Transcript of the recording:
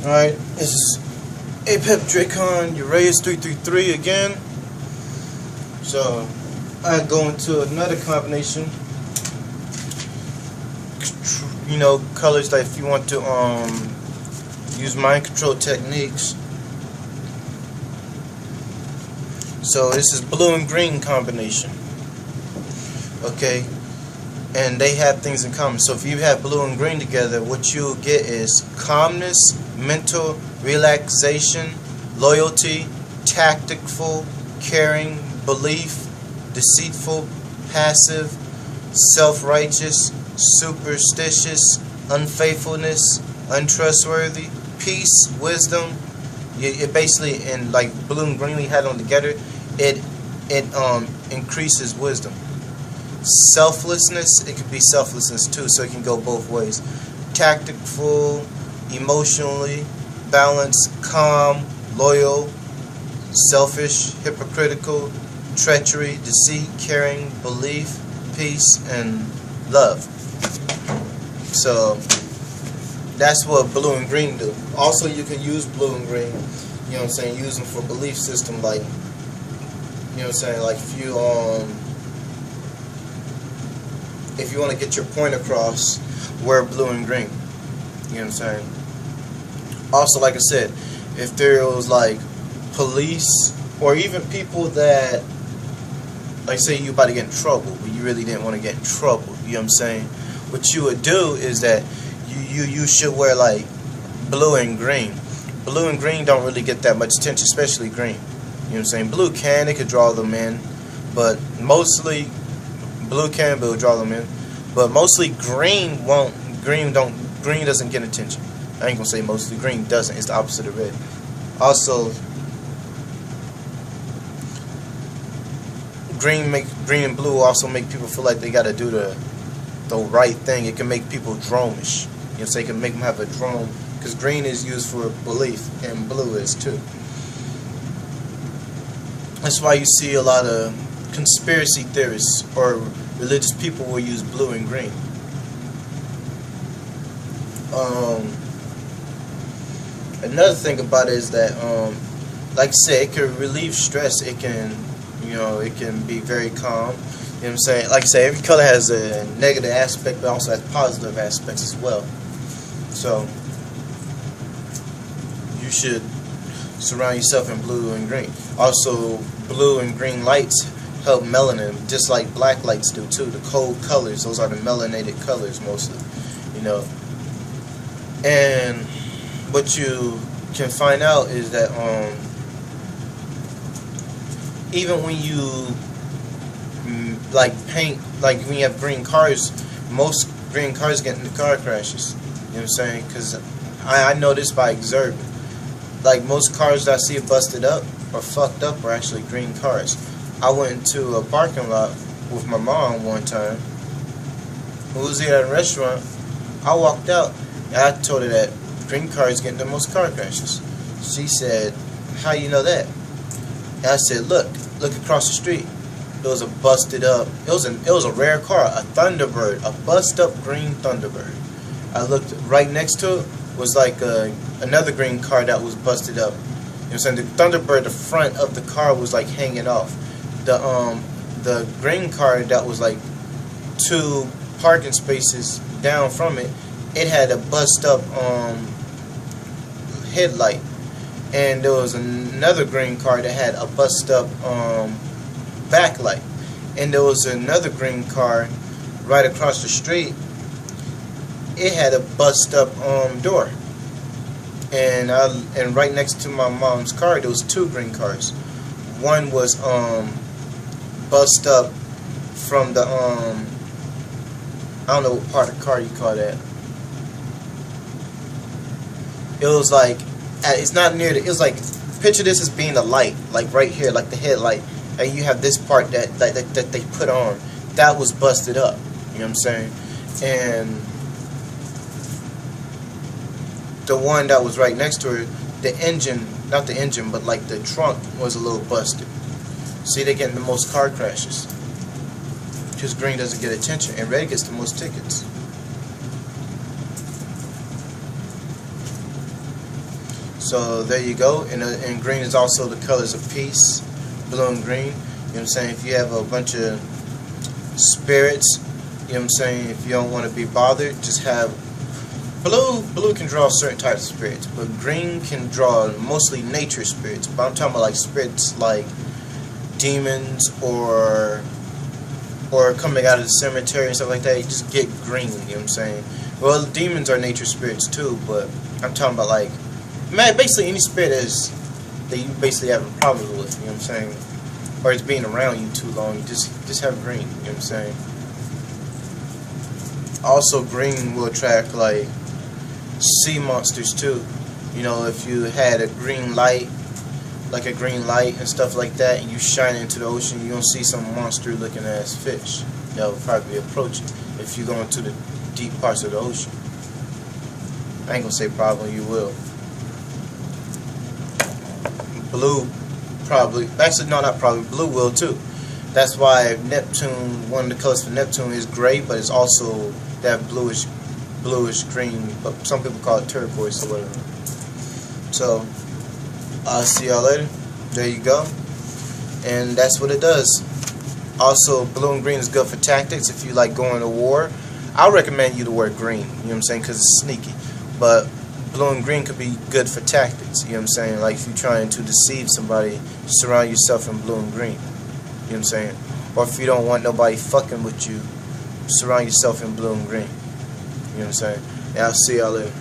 Alright, this is Apep Dracon Urias 333 again. So, I go into another combination. You know, colors that if you want to use mind control techniques. So, this is blue and green combination. Okay, and they have things in common. So if you have blue and green together, what you'll get is calmness, mental relaxation, loyalty, tactful, caring, belief, deceitful, passive, self-righteous, superstitious, unfaithfulness, untrustworthy, peace, wisdom. It basically, in like blue and green we had them together, it increases wisdom. Selflessness, it could be selflessness too, so it can go both ways. Tactful, emotionally balanced, calm, loyal, selfish, hypocritical, treachery, deceit, caring, belief, peace, and love. So that's what blue and green do. Also, you can use blue and green, you know what I'm saying, use them for belief system, like, you know what I'm saying, like if you want to get your point across, wear blue and green. You know what I'm saying? Also, like I said, if there was like police or even people that, like say you about to get in trouble, but you really didn't want to get in trouble, you know what I'm saying? What you would do is that you should wear like blue and green. Blue and green don't really get that much attention, especially green. You know what I'm saying? Blue it could draw them in, but mostly blue will draw them in, but mostly green won't. Green doesn't get attention. I ain't gonna say mostly. Green doesn't. It's the opposite of red. Also, green and blue also make people feel like they gotta do the right thing. It can make people dromish. You know, so it can make them have a drone, because green is used for belief and blue is too. That's why you see a lot of conspiracy theorists or religious people will use blue and green. Another thing about it is that, like I said, it can relieve stress. It can, you know, it can be very calm. You know what I'm saying? Like I say, every color has a negative aspect, but also has positive aspects as well. So you should surround yourself in blue and green. Also, blue and green lights help melanin, just like black lights do too. The cold colors, those are the melanated colors mostly, you know. And what you can find out is that even when you like paint, like when you have green cars, most green cars get into car crashes. You know what I'm saying? Because I know this by observing. Like most cars that I see busted up or fucked up are actually green cars. I went into a parking lot with my mom one time. We was here at a restaurant. I walked out and I told her that green cars get the most car crashes. She said, "How you know that?" And I said, look across the street. It was a busted up. It was a rare car, a Thunderbird, a bust up green Thunderbird. I looked right next to it was like another green car that was busted up. You know what I'm saying? The Thunderbird, the front of the car was like hanging off. The green car that was like 2 parking spaces down from it, it had a bust up headlight, and there was another green car that had a bust up backlight, and there was another green car right across the street. It had a bust up door, and right next to my mom's car there was 2 green cars. One was bust up from the I don't know what part of the car you call that. It was like it's not near the. It was like, picture this as being the light, like right here, like the headlight, and you have this part that they put on that was busted up. You know what I'm saying? And the one that was right next to her, the engine, not the engine, but like the trunk was a little busted. See, they're getting the most car crashes because green doesn't get attention, and red gets the most tickets. So there you go. And green is also the colors of peace, blue and green. You know what I'm saying? If you have a bunch of spirits, you know what I'm saying, if you don't want to be bothered, just have blue. Blue can draw certain types of spirits, but green can draw mostly nature spirits. But I'm talking about like spirits like demons or coming out of the cemetery and stuff like that. You just get green, you know what I'm saying? Well, demons are nature spirits too, but I'm talking about like, man, basically any spirit that you basically have a problem with, you know what I'm saying? Or it's being around you too long, just have green, you know what I'm saying? Also, green will attract like sea monsters too. You know, if you had a green light, like a green light and stuff like that, and you shine it into the ocean, you're gonna see some monster looking ass fish that will probably be approaching if you go into the deep parts of the ocean. I ain't gonna say probably, you will. Blue probably, actually no, not probably, blue will too. That's why Neptune, one of the colors for Neptune is gray, but it's also that bluish green, but some people call it turquoise or whatever. So I'll see y'all later. There you go. And that's what it does. Also, blue and green is good for tactics. If you like going to war, I'll recommend you to wear green, you know what I'm saying, because it's sneaky. But blue and green could be good for tactics, you know what I'm saying. Like if you're trying to deceive somebody, surround yourself in blue and green, you know what I'm saying. Or if you don't want nobody fucking with you, surround yourself in blue and green, you know what I'm saying. And I'll see y'all later.